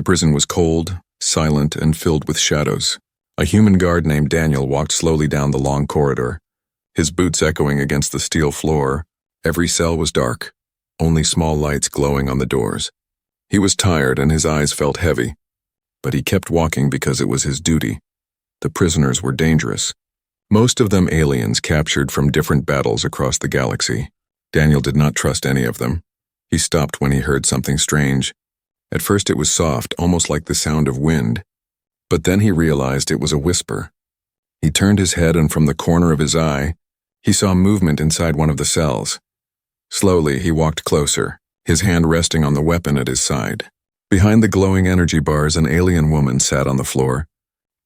The prison was cold, silent, and filled with shadows. A human guard named Daniel walked slowly down the long corridor, his boots echoing against the steel floor. Every cell was dark, only small lights glowing on the doors. He was tired and his eyes felt heavy, but he kept walking because it was his duty. The prisoners were dangerous. Most of them aliens captured from different battles across the galaxy. Daniel did not trust any of them. He stopped when he heard something strange. At first it was soft, almost like the sound of wind, but then he realized it was a whisper. He turned his head and from the corner of his eye, he saw movement inside one of the cells. Slowly, he walked closer, his hand resting on the weapon at his side. Behind the glowing energy bars, an alien woman sat on the floor.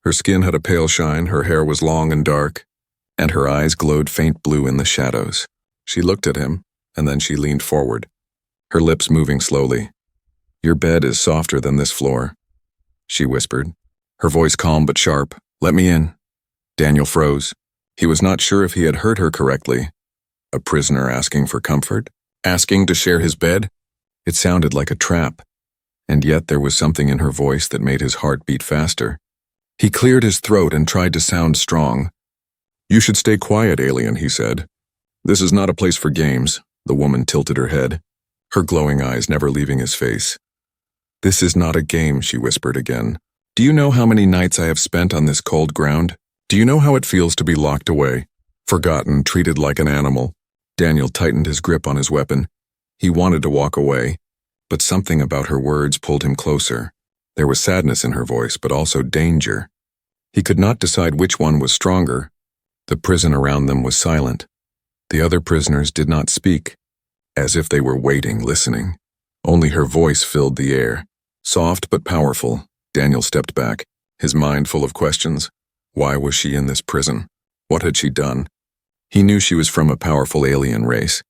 Her skin had a pale shine, her hair was long and dark, and her eyes glowed faint blue in the shadows. She looked at him, and then she leaned forward, her lips moving slowly. "Your bed is softer than this floor," she whispered, her voice calm but sharp. "Let me in." Daniel froze. He was not sure if he had heard her correctly. A prisoner asking for comfort? Asking to share his bed? It sounded like a trap, and yet there was something in her voice that made his heart beat faster. He cleared his throat and tried to sound strong. "You should stay quiet, alien," he said. "This is not a place for games." The woman tilted her head, her glowing eyes never leaving his face. "This is not a game," she whispered again. "Do you know how many nights I have spent on this cold ground? Do you know how it feels to be locked away, forgotten, treated like an animal?" Daniel tightened his grip on his weapon. He wanted to walk away, but something about her words pulled him closer. There was sadness in her voice, but also danger. He could not decide which one was stronger. The prison around them was silent. The other prisoners did not speak, as if they were waiting, listening. Only her voice filled the air. Soft but powerful, Daniel stepped back, his mind full of questions. Why was she in this prison? What had she done? He knew she was from a powerful alien race,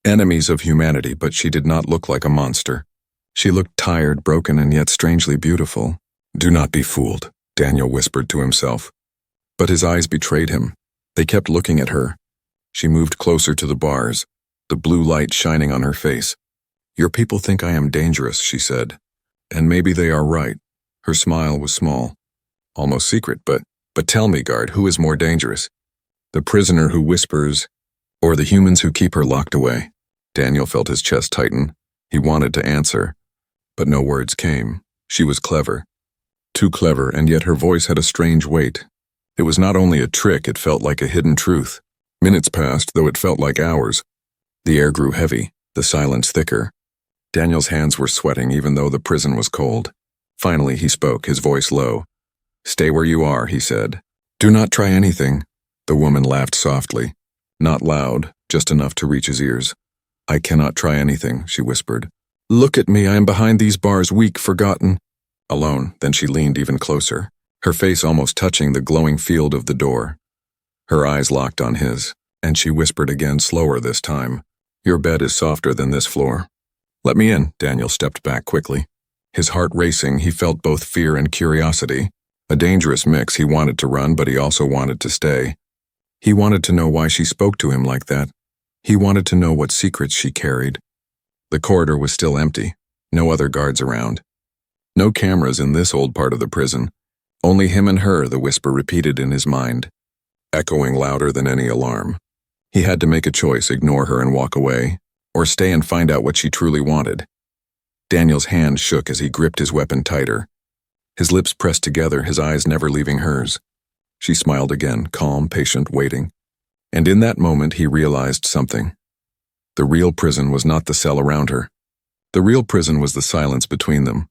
enemies of humanity, but she did not look like a monster. She looked tired, broken, and yet strangely beautiful. "Do not be fooled," Daniel whispered to himself. But his eyes betrayed him. They kept looking at her. She moved closer to the bars, the blue light shining on her face. "Your people think I am dangerous," she said. "And maybe they are right." Her smile was small, almost secret, but tell me, guard, who is more dangerous? The prisoner who whispers, or the humans who keep her locked away? Daniel felt his chest tighten. He wanted to answer, but no words came. She was clever. Too clever, and yet her voice had a strange weight. It was not only a trick, it felt like a hidden truth. Minutes passed, though it felt like hours. The air grew heavy, the silence thicker. Daniel's hands were sweating even though the prison was cold. Finally he spoke, his voice low. "Stay where you are," he said. "Do not try anything." The woman laughed softly, not loud, just enough to reach his ears. "I cannot try anything," she whispered. "Look at me, I am behind these bars, weak, forgotten." Alone, then she leaned even closer, her face almost touching the glowing field of the door. Her eyes locked on his, and she whispered again, slower this time. "Your bed is softer than this floor." "Let me in." Daniel stepped back quickly. His heart racing, he felt both fear and curiosity. A dangerous mix. He wanted to run, but he also wanted to stay. He wanted to know why she spoke to him like that. He wanted to know what secrets she carried. The corridor was still empty, no other guards around. No cameras in this old part of the prison. Only him and her, the whisper repeated in his mind, echoing louder than any alarm. He had to make a choice, ignore her and walk away, or stay and find out what she truly wanted. Daniel's hand shook as he gripped his weapon tighter. His lips pressed together, his eyes never leaving hers. She smiled again, calm, patient, waiting. And in that moment he realized something. The real prison was not the cell around her. The real prison was the silence between them,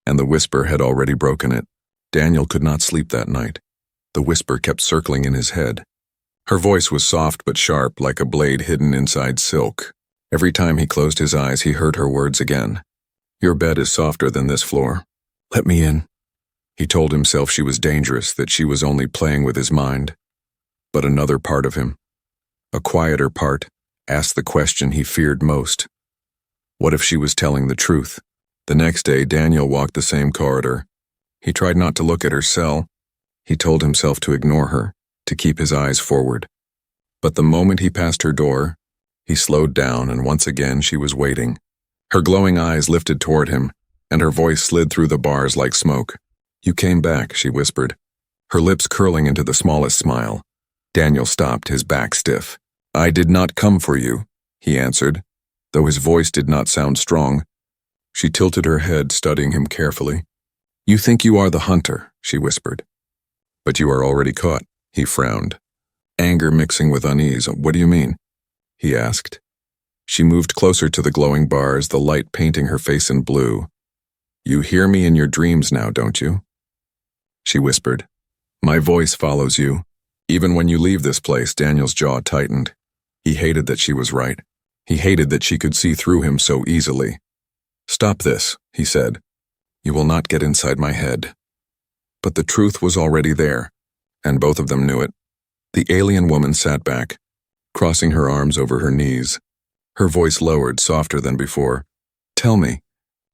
and the whisper had already broken it. Daniel could not sleep that night. The whisper kept circling in his head. Her voice was soft but sharp, like a blade hidden inside silk. Every time he closed his eyes, he heard her words again. "Your bed is softer than this floor. Let me in." He told himself she was dangerous, that she was only playing with his mind. But another part of him, a quieter part, asked the question he feared most. What if she was telling the truth? The next day, Daniel walked the same corridor. He tried not to look at her cell. He told himself to ignore her, to keep his eyes forward. But the moment he passed her door, he slowed down, and once again she was waiting. Her glowing eyes lifted toward him, and her voice slid through the bars like smoke. "You came back," she whispered, her lips curling into the smallest smile. Daniel stopped, his back stiff. "I did not come for you," he answered, though his voice did not sound strong. She tilted her head, studying him carefully. "You think you are the hunter," she whispered. "But you are already caught," he frowned, anger mixing with unease. "What do you mean?" he asked. She moved closer to the glowing bars, the light painting her face in blue. "You hear me in your dreams now, don't you?" she whispered. "My voice follows you. Even when you leave this place." Daniel's jaw tightened. He hated that she was right. He hated that she could see through him so easily. "Stop this," he said. "You will not get inside my head." But the truth was already there, and both of them knew it. The alien woman sat back, crossing her arms over her knees. Her voice lowered, softer than before. "Tell me,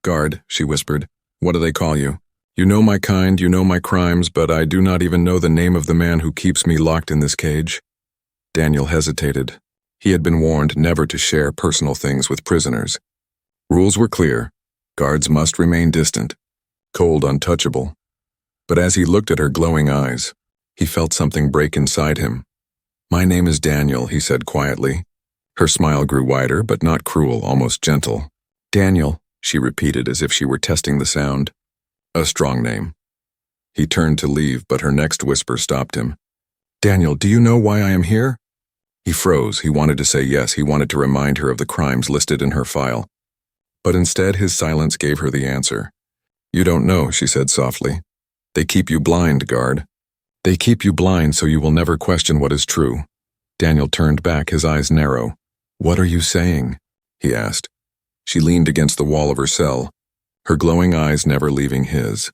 guard," she whispered. "What do they call you? You know my kind, you know my crimes, but I do not even know the name of the man who keeps me locked in this cage." Daniel hesitated. He had been warned never to share personal things with prisoners. Rules were clear. Guards must remain distant, cold, untouchable. But as he looked at her glowing eyes, he felt something break inside him. "My name is Daniel," he said quietly. Her smile grew wider, but not cruel, almost gentle. "Daniel," she repeated as if she were testing the sound. "A strong name." He turned to leave, but her next whisper stopped him. "Daniel, do you know why I am here?" He froze. He wanted to say yes. He wanted to remind her of the crimes listed in her file. But instead, his silence gave her the answer. "You don't know," she said softly. "They keep you blind, guard. They keep you blind so you will never question what is true." Daniel turned back, his eyes narrow. "What are you saying?" he asked. She leaned against the wall of her cell, her glowing eyes never leaving his.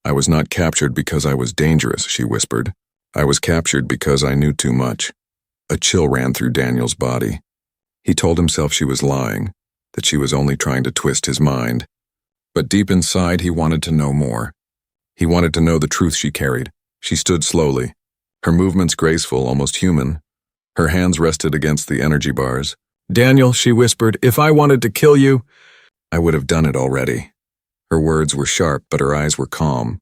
"I was not captured because I was dangerous," she whispered. "I was captured because I knew too much." A chill ran through Daniel's body. He told himself she was lying, that she was only trying to twist his mind. But deep inside, he wanted to know more. He wanted to know the truth she carried. She stood slowly, her movements graceful, almost human. Her hands rested against the energy bars. "Daniel," she whispered, "if I wanted to kill you, I would have done it already." Her words were sharp, but her eyes were calm.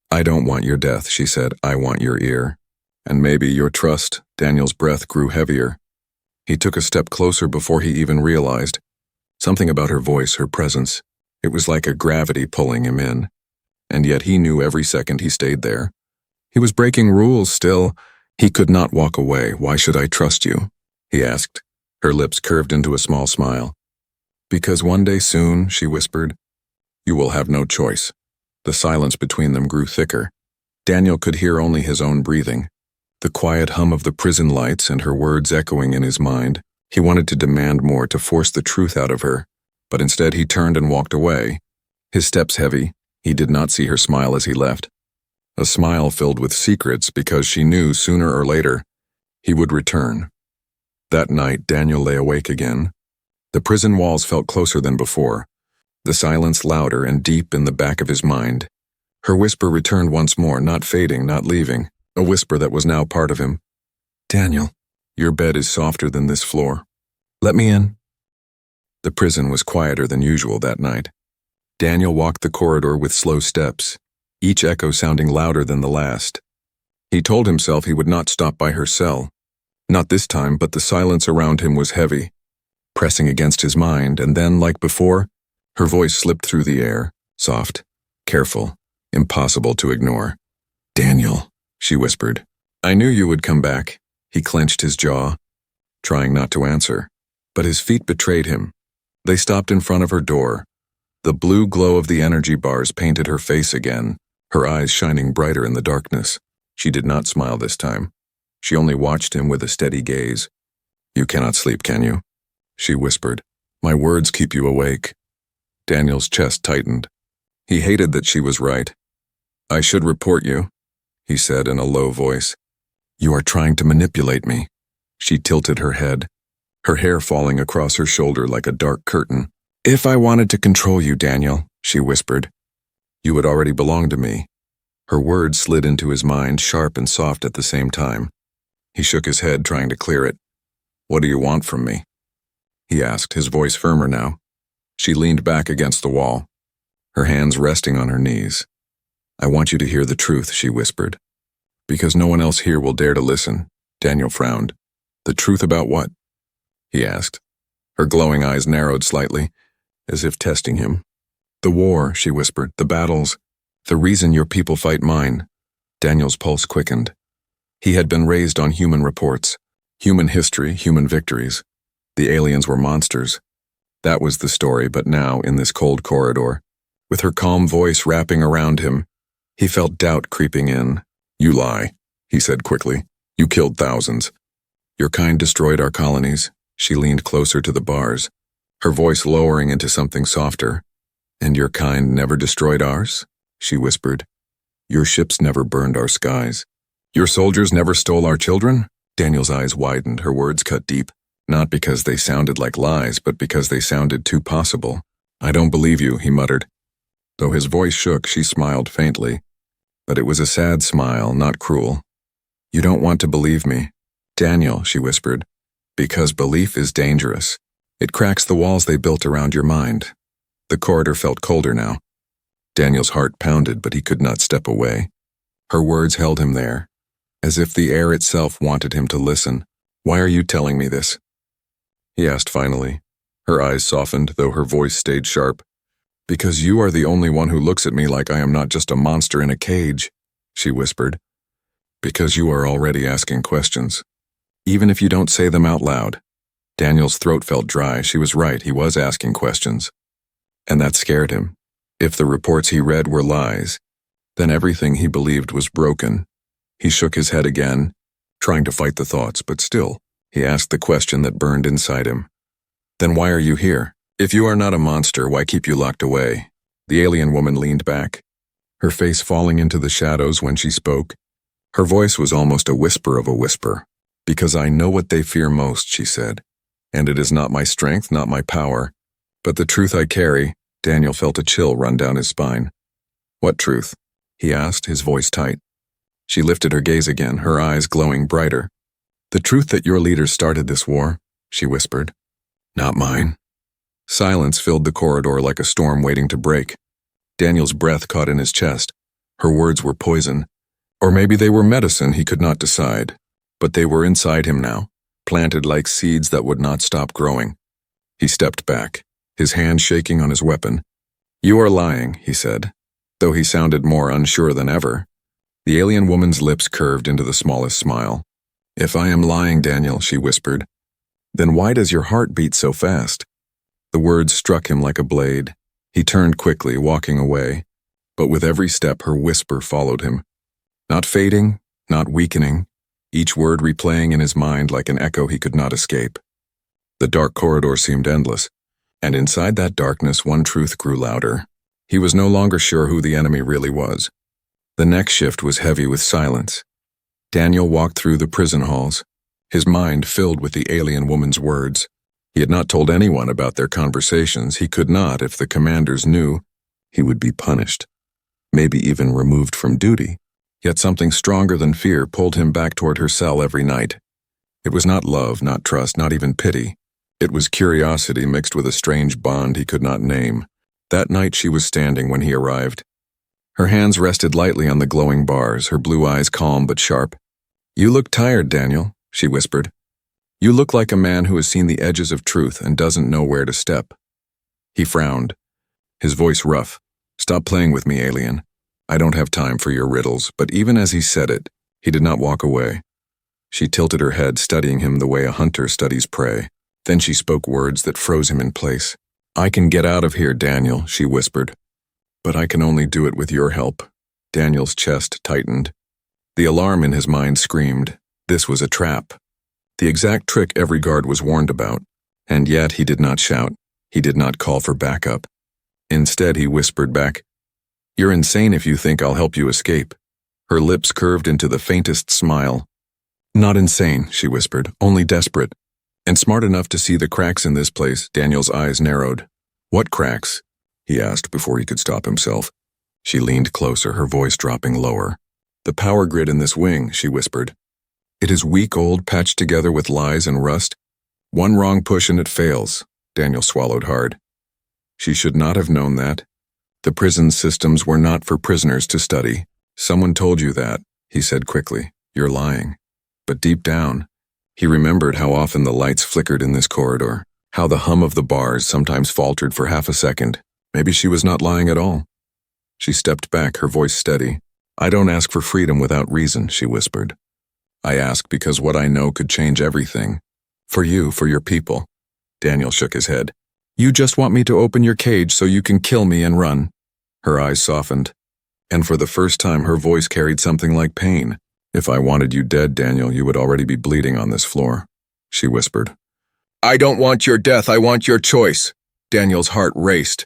"I don't want your death," she said. "I want your ear. And maybe your trust." Daniel's breath grew heavier. He took a step closer before he even realized. Something about her voice, her presence. It was like a gravity pulling him in. And yet he knew every second he stayed there. He was breaking rules still. He could not walk away. "Why should I trust you?" he asked. Her lips curved into a small smile. "Because one day soon," she whispered, "you will have no choice." The silence between them grew thicker. Daniel could hear only his own breathing, the quiet hum of the prison lights and her words echoing in his mind. He wanted to demand more, to force the truth out of her, but instead he turned and walked away, his steps heavy. He did not see her smile as he left. A smile filled with secrets, because she knew sooner or later he would return. That night, Daniel lay awake again. The prison walls felt closer than before, the silence louder and deep in the back of his mind. Her whisper returned once more, not fading, not leaving, a whisper that was now part of him. "Daniel, your bed is softer than this floor. Let me in." The prison was quieter than usual that night. Daniel walked the corridor with slow steps, each echo sounding louder than the last. He told himself he would not stop by her cell. Not this time, but the silence around him was heavy, pressing against his mind, and then, like before, her voice slipped through the air, soft, careful, impossible to ignore. "Daniel," she whispered. "I knew you would come back." He clenched his jaw, trying not to answer, but his feet betrayed him. They stopped in front of her door. The blue glow of the energy bars painted her face again, her eyes shining brighter in the darkness. She did not smile this time. She only watched him with a steady gaze. "You cannot sleep, can you?" she whispered. "My words keep you awake." Daniel's chest tightened. He hated that she was right. "I should report you," he said in a low voice. "You are trying to manipulate me." She tilted her head, her hair falling across her shoulder like a dark curtain. "If I wanted to control you, Daniel," she whispered, "you would already belong to me." Her words slid into his mind, sharp and soft at the same time. He shook his head, trying to clear it. "What do you want from me?" he asked, his voice firmer now. She leaned back against the wall. her hands resting on her knees. "I want you to hear the truth," she whispered. "Because no one else here will dare to listen." Daniel frowned. "The truth about what?" he asked. Her glowing eyes narrowed slightly, as if testing him. "The war," she whispered, "the battles, the reason your people fight mine." Daniel's pulse quickened. He had been raised on human reports, human history, human victories. The aliens were monsters. That was the story, but now, in this cold corridor, with her calm voice wrapping around him, he felt doubt creeping in. "You lie," he said quickly. "You killed thousands. Your kind destroyed our colonies." She leaned closer to the bars, her voice lowering into something softer. "And your kind never destroyed ours?" she whispered. "Your ships never burned our skies. Your soldiers never stole our children?" Daniel's eyes widened, her words cut deep, not because they sounded like lies, but because they sounded too possible. "I don't believe you," he muttered. Though his voice shook, she smiled faintly. But it was a sad smile, not cruel. "You don't want to believe me." "Daniel," she whispered, "because belief is dangerous. It cracks the walls they built around your mind." The corridor felt colder now. Daniel's heart pounded, but he could not step away. Her words held him there, as if the air itself wanted him to listen. "Why are you telling me this?" he asked finally. Her eyes softened, though her voice stayed sharp. "Because you are the only one who looks at me like I am not just a monster in a cage," she whispered. "Because you are already asking questions, even if you don't say them out loud." Daniel's throat felt dry. She was right, he was asking questions. And that scared him. If the reports he read were lies, then everything he believed was broken. He shook his head again, trying to fight the thoughts, but still, he asked the question that burned inside him. "Then why are you here? If you are not a monster, why keep you locked away?" The alien woman leaned back, her face falling into the shadows when she spoke. Her voice was almost a whisper of a whisper. "Because I know what they fear most," she said. "And it is not my strength, not my power, but the truth I carry." Daniel felt a chill run down his spine. "What truth?" he asked, his voice tight. She lifted her gaze again, her eyes glowing brighter. "The truth that your leaders started this war," she whispered. "Not mine." Silence filled the corridor like a storm waiting to break. Daniel's breath caught in his chest. Her words were poison. Or maybe they were medicine, he could not decide. But they were inside him now, planted like seeds that would not stop growing. He stepped back, his hand shaking on his weapon. "You are lying," he said, though he sounded more unsure than ever. The alien woman's lips curved into the smallest smile. "If I am lying, Daniel," she whispered, "then why does your heart beat so fast?" The words struck him like a blade. He turned quickly, walking away, but with every step her whisper followed him. Not fading, not weakening, each word replaying in his mind like an echo he could not escape. The dark corridor seemed endless, and inside that darkness one truth grew louder. He was no longer sure who the enemy really was. The next shift was heavy with silence. Daniel walked through the prison halls, his mind filled with the alien woman's words. He had not told anyone about their conversations. He could not. If the commanders knew, he would be punished, maybe even removed from duty. Yet something stronger than fear pulled him back toward her cell every night. It was not love, not trust, not even pity. It was curiosity mixed with a strange bond he could not name. That night she was standing when he arrived. Her hands rested lightly on the glowing bars, her blue eyes calm but sharp. "You look tired, Daniel," she whispered. "You look like a man who has seen the edges of truth and doesn't know where to step." He frowned, his voice rough. "Stop playing with me, alien. I don't have time for your riddles." But even as he said it, he did not walk away. She tilted her head, studying him the way a hunter studies prey. Then she spoke words that froze him in place. "I can get out of here, Daniel," she whispered. "But I can only do it with your help." Daniel's chest tightened. The alarm in his mind screamed. This was a trap. The exact trick every guard was warned about. And yet he did not shout. He did not call for backup. Instead, he whispered back, "You're insane if you think I'll help you escape." Her lips curved into the faintest smile. "Not insane," she whispered, "only desperate. And smart enough to see the cracks in this place." Daniel's eyes narrowed. "What cracks?" he asked before he could stop himself. She leaned closer, her voice dropping lower. "The power grid in this wing," she whispered. "It is weak old, patched together with lies and rust. One wrong push and it fails." Daniel swallowed hard. She should not have known that. The prison systems were not for prisoners to study. Someone told you that, he said quickly. You're lying. But deep down, he remembered how often the lights flickered in this corridor, how the hum of the bars sometimes faltered for half a second. Maybe she was not lying at all. She stepped back, her voice steady. I don't ask for freedom without reason, she whispered. I ask because what I know could change everything. For you, for your people. Daniel shook his head. You just want me to open your cage so you can kill me and run. Her eyes softened, and for the first time her voice carried something like pain. If I wanted you dead, Daniel, you would already be bleeding on this floor, she whispered. I don't want your death, I want your choice. Daniel's heart raced.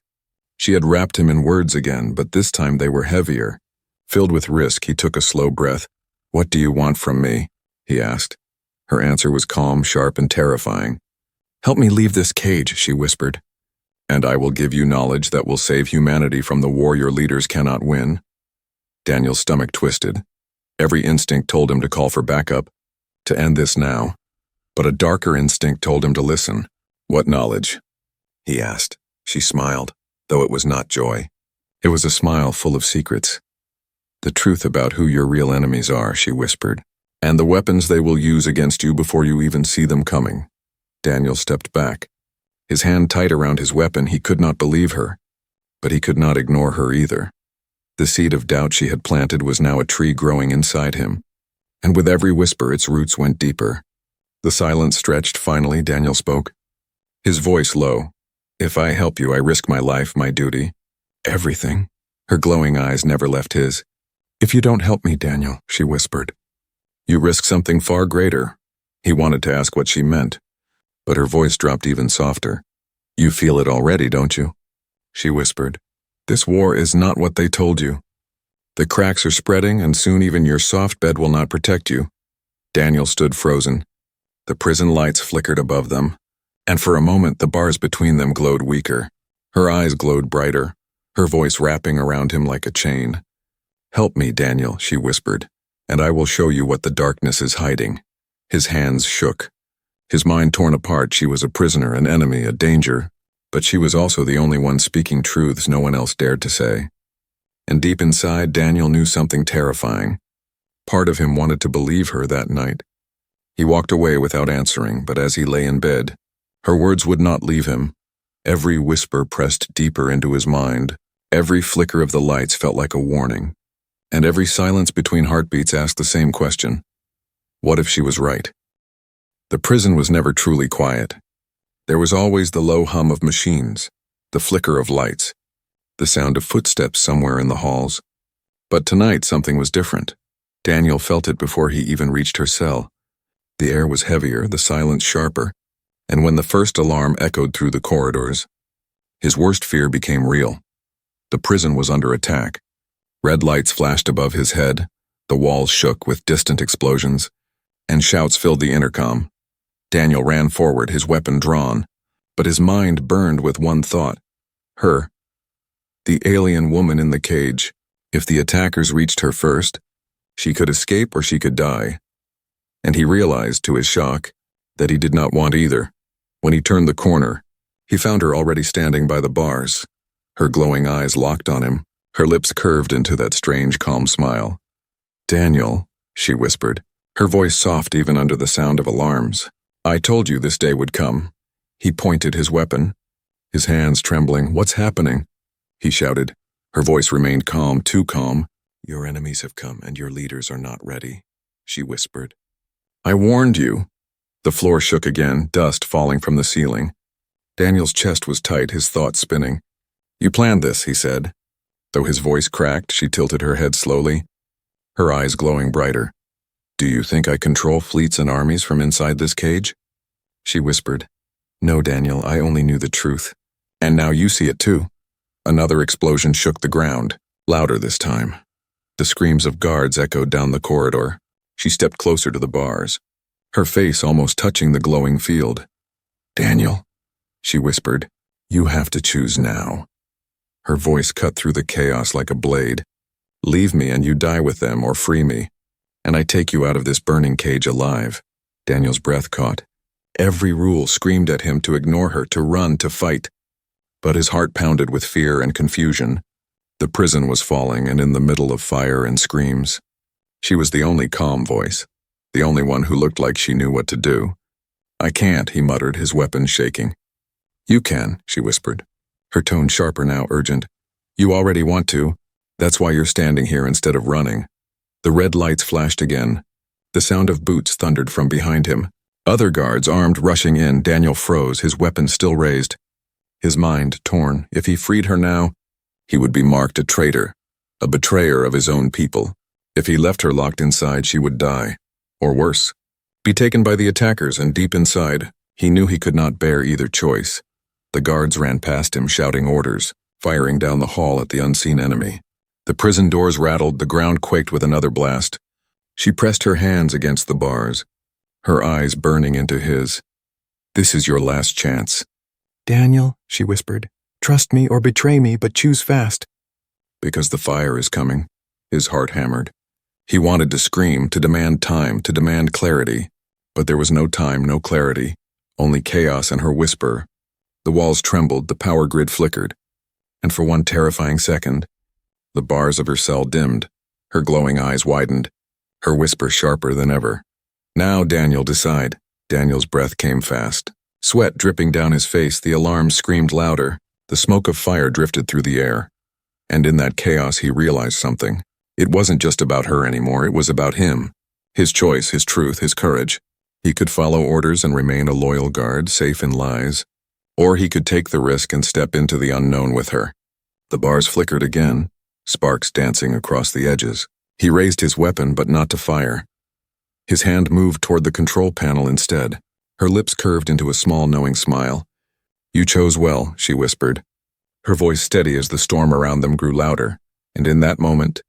She had wrapped him in words again, but this time they were heavier. Filled with risk, he took a slow breath. What do you want from me? He asked. Her answer was calm, sharp, and terrifying. Help me leave this cage, she whispered. And I will give you knowledge that will save humanity from the war your leaders cannot win. Daniel's stomach twisted. Every instinct told him to call for backup, to end this now. But a darker instinct told him to listen. What knowledge? He asked. She smiled, though it was not joy. It was a smile full of secrets. The truth about who your real enemies are, she whispered, and the weapons they will use against you before you even see them coming. Daniel stepped back. His hand tight around his weapon, he could not believe her. But he could not ignore her either. The seed of doubt she had planted was now a tree growing inside him. And with every whisper, its roots went deeper. The silence stretched. Finally, Daniel spoke. His voice low. If I help you, I risk my life, my duty. Everything. Her glowing eyes never left his. If you don't help me, Daniel, she whispered. You risk something far greater. He wanted to ask what she meant, but her voice dropped even softer. You feel it already, don't you? She whispered. This war is not what they told you. The cracks are spreading, and soon even your soft bed will not protect you. Daniel stood frozen. The prison lights flickered above them, and for a moment the bars between them glowed weaker. Her eyes glowed brighter, her voice wrapping around him like a chain. Help me, Daniel, she whispered, and I will show you what the darkness is hiding. His hands shook. His mind torn apart. She was a prisoner, an enemy, a danger, but she was also the only one speaking truths no one else dared to say. And deep inside, Daniel knew something terrifying. Part of him wanted to believe her that night. He walked away without answering, but as he lay in bed, her words would not leave him. Every whisper pressed deeper into his mind. Every flicker of the lights felt like a warning. And every silence between heartbeats asked the same question. What if she was right? The prison was never truly quiet. There was always the low hum of machines, the flicker of lights, the sound of footsteps somewhere in the halls. But tonight something was different. Daniel felt it before he even reached her cell. The air was heavier, the silence sharper, and when the first alarm echoed through the corridors, his worst fear became real. The prison was under attack. Red lights flashed above his head, the walls shook with distant explosions, and shouts filled the intercom. Daniel ran forward, his weapon drawn, but his mind burned with one thought. Her. The alien woman in the cage. If the attackers reached her first, she could escape or she could die. And he realized, to his shock, that he did not want either. When he turned the corner, he found her already standing by the bars. Her glowing eyes locked on him, her lips curved into that strange, calm smile. Daniel, she whispered, her voice soft even under the sound of alarms. I told you this day would come. He pointed his weapon, his hands trembling. What's happening? He shouted. Her voice remained calm, too calm. Your enemies have come and your leaders are not ready, she whispered. I warned you. The floor shook again, dust falling from the ceiling. Daniel's chest was tight, his thoughts spinning. You planned this, he said. Though his voice cracked, she tilted her head slowly, her eyes glowing brighter. Do you think I control fleets and armies from inside this cage? She whispered. No, Daniel, I only knew the truth. And now you see it too. Another explosion shook the ground, louder this time. The screams of guards echoed down the corridor. She stepped closer to the bars, her face almost touching the glowing field. Daniel, she whispered, you have to choose now. Her voice cut through the chaos like a blade. Leave me and you die with them, or free me, and I take you out of this burning cage alive. Daniel's breath caught. Every rule screamed at him to ignore her, to run, to fight. But his heart pounded with fear and confusion. The prison was falling and in the middle of fire and screams. She was the only calm voice, the only one who looked like she knew what to do. "I can't," he muttered, his weapon shaking. "You can," she whispered, her tone sharper now, urgent. "You already want to. That's why you're standing here instead of running." The red lights flashed again. The sound of boots thundered from behind him. Other guards, armed, rushing in. Daniel froze, his weapon still raised. His mind torn. If he freed her now, he would be marked a traitor, a betrayer of his own people. If he left her locked inside, she would die. Or worse, be taken by the attackers, and deep inside, he knew he could not bear either choice. The guards ran past him, shouting orders, firing down the hall at the unseen enemy. The prison doors rattled, the ground quaked with another blast. She pressed her hands against the bars, her eyes burning into his. "This is your last chance." "Daniel," she whispered, "trust me or betray me, but choose fast." "Because the fire is coming," his heart hammered. He wanted to scream, to demand time, to demand clarity. But there was no time, no clarity, only chaos and her whisper. The walls trembled, the power grid flickered. And for one terrifying second, the bars of her cell dimmed, her glowing eyes widened, her whisper sharper than ever. "Now, Daniel, decide." Daniel's breath came fast. Sweat dripping down his face, the alarm screamed louder. The smoke of fire drifted through the air. And in that chaos he realized something. It wasn't just about her anymore, it was about him. His choice, his truth, his courage. He could follow orders and remain a loyal guard, safe in lies. Or he could take the risk and step into the unknown with her. The bars flickered again, sparks dancing across the edges. He raised his weapon, but not to fire. His hand moved toward the control panel instead. Her lips curved into a small, knowing smile. "You chose well," she whispered, her voice steady as the storm around them grew louder. And in that moment,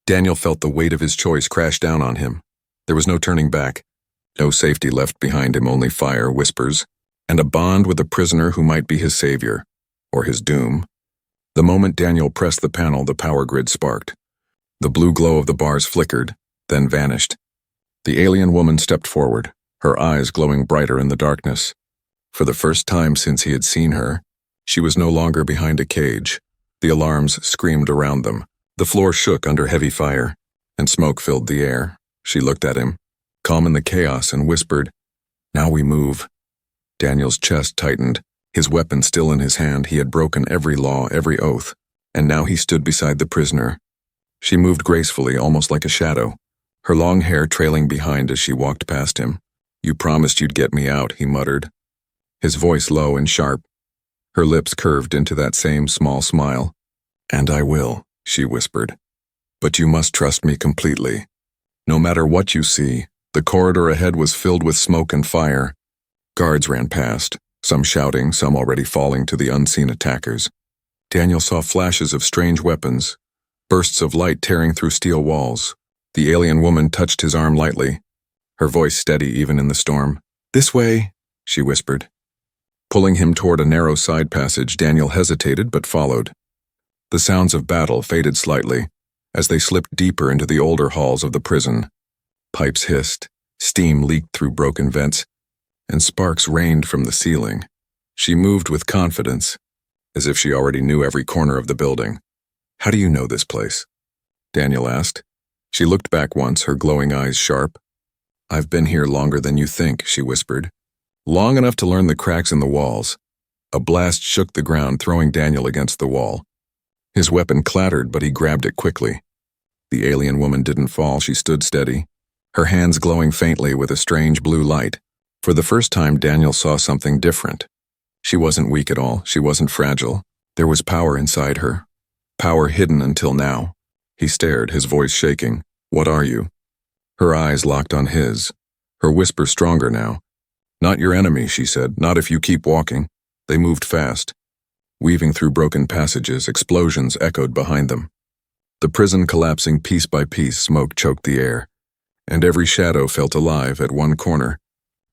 Daniel felt the weight of his choice crash down on him. There was no turning back, no safety left behind him, only fire, whispers, and a bond with a prisoner who might be his savior, or his doom. The moment Daniel pressed the panel, the power grid sparked. The blue glow of the bars flickered, then vanished. The alien woman stepped forward, her eyes glowing brighter in the darkness. For the first time since he had seen her, she was no longer behind a cage. The alarms screamed around them. The floor shook under heavy fire, and smoke filled the air. She looked at him, calm in the chaos, and whispered, "Now we move." Daniel's chest tightened, his weapon still in his hand. He had broken every law, every oath, and now he stood beside the prisoner. She moved gracefully, almost like a shadow, her long hair trailing behind as she walked past him. "You promised you'd get me out," he muttered, his voice low and sharp. Her lips curved into that same small smile. "And I will," she whispered. "But you must trust me completely. No matter what you see." The corridor ahead was filled with smoke and fire. Guards ran past, some shouting, some already falling to the unseen attackers. Daniel saw flashes of strange weapons, bursts of light tearing through steel walls. The alien woman touched his arm lightly, her voice steady even in the storm. "This way," she whispered. Pulling him toward a narrow side passage, Daniel hesitated but followed. The sounds of battle faded slightly as they slipped deeper into the older halls of the prison. Pipes hissed, steam leaked through broken vents, and sparks rained from the ceiling. She moved with confidence, as if she already knew every corner of the building. "How do you know this place?" Daniel asked. She looked back once, her glowing eyes sharp. "I've been here longer than you think," she whispered. "Long enough to learn the cracks in the walls." A blast shook the ground, throwing Daniel against the wall. His weapon clattered, but he grabbed it quickly. The alien woman didn't fall, she stood steady, her hands glowing faintly with a strange blue light. For the first time, Daniel saw something different. She wasn't weak at all, she wasn't fragile. There was power inside her. Power hidden until now. He stared, his voice shaking. "What are you?" Her eyes locked on his, her whisper stronger now. "Not your enemy," she said, "not if you keep walking." They moved fast, weaving through broken passages, explosions echoed behind them. The prison collapsing piece by piece, smoke choked the air, and every shadow felt alive at one corner.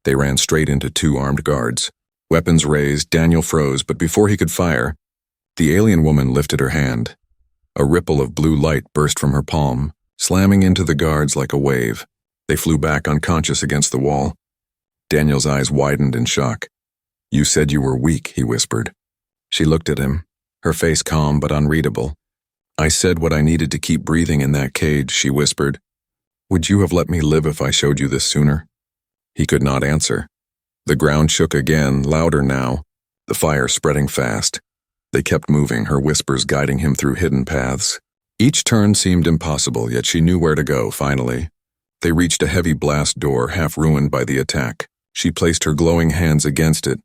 They ran straight into two armed guards. Weapons raised, Daniel froze, but before he could fire, the alien woman lifted her hand. A ripple of blue light burst from her palm, slamming into the guards like a wave. They flew back unconscious against the wall. Daniel's eyes widened in shock. "You said you were weak," he whispered. She looked at him, her face calm but unreadable. I said what I needed to keep breathing in that cage, she whispered. Would you have let me live if I showed you this sooner? He could not answer. The ground shook again, louder now, the fire spreading fast. They kept moving, her whispers guiding him through hidden paths. Each turn seemed impossible, yet she knew where to go, finally. They reached a heavy blast door, half ruined by the attack. She placed her glowing hands against it,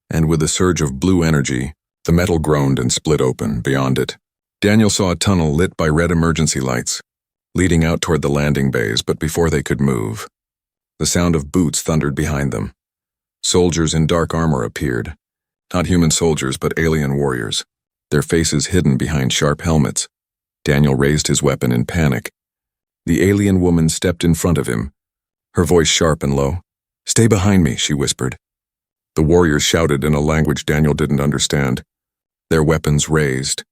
and with a surge of blue energy, the metal groaned and split open. Beyond it, Daniel saw a tunnel lit by red emergency lights, leading out toward the landing bays, but before they could move, the sound of boots thundered behind them. Soldiers in dark armor appeared. Not human soldiers, but alien warriors, their faces hidden behind sharp helmets. Daniel raised his weapon in panic. The alien woman stepped in front of him, her voice sharp and low. Stay behind me, she whispered. The warriors shouted in a language Daniel didn't understand. Their weapons raised.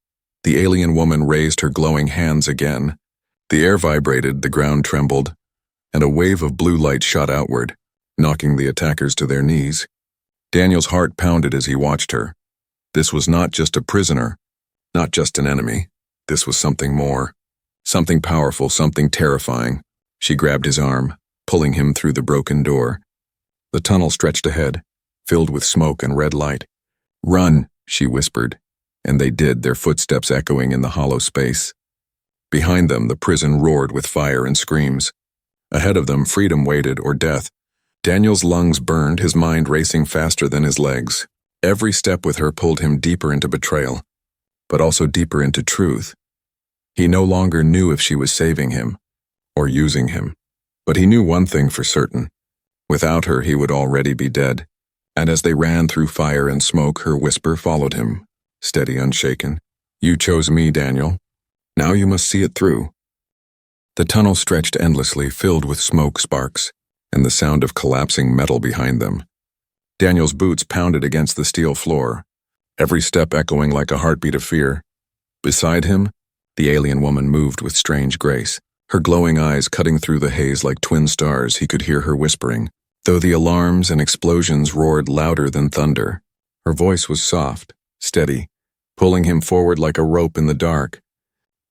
The alien woman raised her glowing hands again. The air vibrated, the ground trembled, and a wave of blue light shot outward, knocking the attackers to their knees. Daniel's heart pounded as he watched her. This was not just a prisoner, not just an enemy. This was something more. Something powerful, something terrifying. She grabbed his arm, pulling him through the broken door. The tunnel stretched ahead, filled with smoke and red light. Run, she whispered, and they did, their footsteps echoing in the hollow space. Behind them, the prison roared with fire and screams. Ahead of them, freedom waited, or death. Daniel's lungs burned, his mind racing faster than his legs. Every step with her pulled him deeper into betrayal, but also deeper into truth. He no longer knew if she was saving him or using him, but he knew one thing for certain. Without her, he would already be dead. And as they ran through fire and smoke, her whisper followed him, steady, unshaken. You chose me, Daniel. Now you must see it through. The tunnel stretched endlessly, filled with smoke sparks, and the sound of collapsing metal behind them. Daniel's boots pounded against the steel floor, every step echoing like a heartbeat of fear. Beside him, the alien woman moved with strange grace, her glowing eyes cutting through the haze like twin stars. He could hear her whispering, though the alarms and explosions roared louder than thunder. Her voice was soft, steady, pulling him forward like a rope in the dark.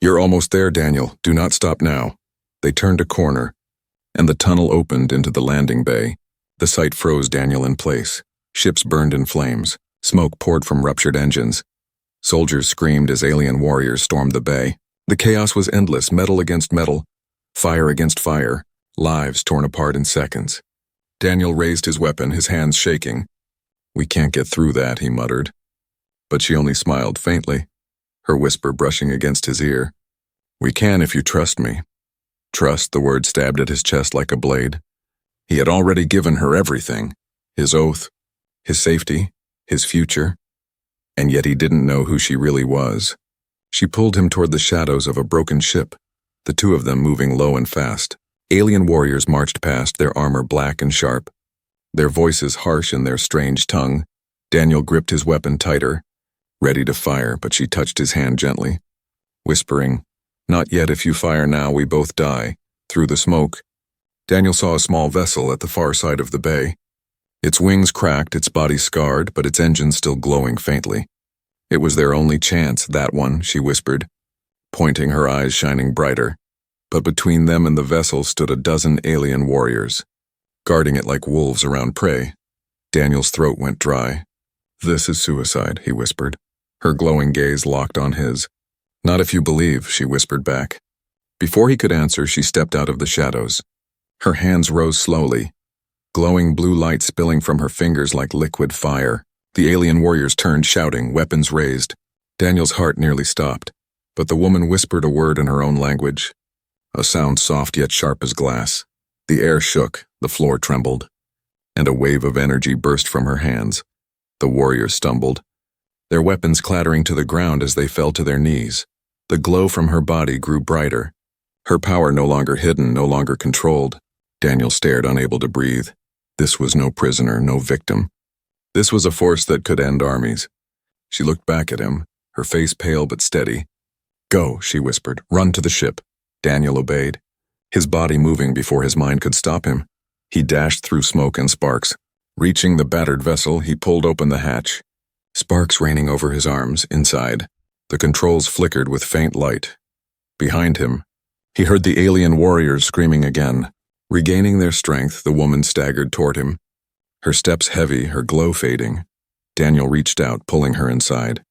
You're almost there, Daniel. Do not stop now. They turned a corner, and the tunnel opened into the landing bay. The sight froze Daniel in place. Ships burned in flames. Smoke poured from ruptured engines. Soldiers screamed as alien warriors stormed the bay. The chaos was endless, metal against metal, fire against fire, lives torn apart in seconds. Daniel raised his weapon, his hands shaking. We can't get through that, he muttered. But she only smiled faintly, her whisper brushing against his ear. We can if you trust me. Trust, the word stabbed at his chest like a blade. He had already given her everything, his oath, his safety, his future, and yet he didn't know who she really was. She pulled him toward the shadows of a broken ship, the two of them moving low and fast. Alien warriors marched past, their armor black and sharp, their voices harsh in their strange tongue. Daniel gripped his weapon tighter, ready to fire, but she touched his hand gently, whispering, Not yet, if you fire now, we both die. Through the smoke, Daniel saw a small vessel at the far side of the bay. Its wings cracked, its body scarred, but its engine still glowing faintly. It was their only chance, that one, she whispered, pointing, her eyes shining brighter. But between them and the vessel stood a dozen alien warriors, guarding it like wolves around prey. Daniel's throat went dry. This is suicide, he whispered, her glowing gaze locked on his. Not if you believe, she whispered back. Before he could answer, she stepped out of the shadows. Her hands rose slowly, glowing blue light spilling from her fingers like liquid fire. The alien warriors turned, shouting, weapons raised. Daniel's heart nearly stopped, but the woman whispered a word in her own language, a sound soft yet sharp as glass. The air shook, the floor trembled, and a wave of energy burst from her hands. The warriors stumbled, their weapons clattering to the ground as they fell to their knees. The glow from her body grew brighter, her power no longer hidden, no longer controlled. Daniel stared, unable to breathe. This was no prisoner, no victim. This was a force that could end armies. She looked back at him, her face pale but steady. Go, she whispered. Run to the ship. Daniel obeyed, his body moving before his mind could stop him. He dashed through smoke and sparks. Reaching the battered vessel, he pulled open the hatch, sparks raining over his arms. Inside, the controls flickered with faint light, Behind him, he heard the alien warriors screaming again. Regaining their strength, the woman staggered toward him. Her steps heavy, her glow fading. Daniel reached out, pulling her inside.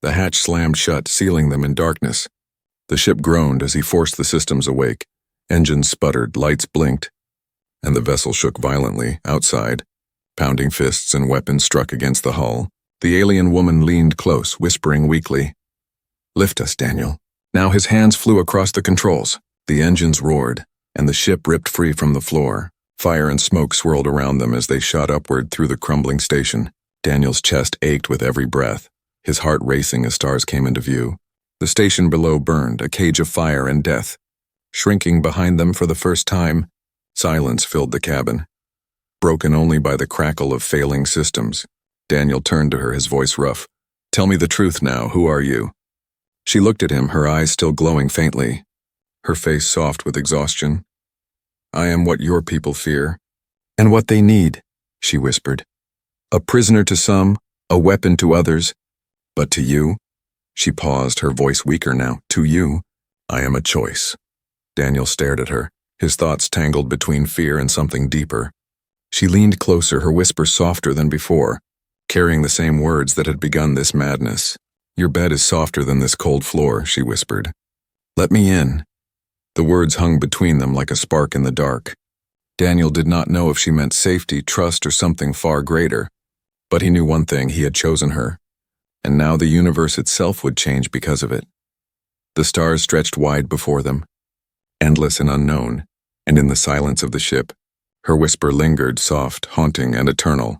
The hatch slammed shut, sealing them in darkness. The ship groaned as he forced the systems awake. Engines sputtered, lights blinked, and the vessel shook violently. Outside, pounding fists and weapons struck against the hull. The alien woman leaned close, whispering weakly, "Lift us, Daniel." Now his hands flew across the controls. The engines roared, and the ship ripped free from the floor. Fire and smoke swirled around them as they shot upward through the crumbling station. Daniel's chest ached with every breath, his heart racing as stars came into view. The station below burned, a cage of fire and death. Shrinking behind them for the first time, silence filled the cabin, broken only by the crackle of failing systems. Daniel turned to her, his voice rough. "Tell me the truth now, who are you?" She looked at him, her eyes still glowing faintly, her face soft with exhaustion. "I am what your people fear, and what they need," she whispered. "A prisoner to some, a weapon to others, but to you," she paused, her voice weaker now, "to you, I am a choice." Daniel stared at her, his thoughts tangled between fear and something deeper. She leaned closer, her whisper softer than before, carrying the same words that had begun this madness. "Your bed is softer than this cold floor," she whispered. "Let me in." The words hung between them like a spark in the dark. Daniel did not know if she meant safety, trust, or something far greater, but he knew one thing: he had chosen her, and now the universe itself would change because of it. The stars stretched wide before them, endless and unknown, and in the silence of the ship, her whisper lingered, soft, haunting, and eternal.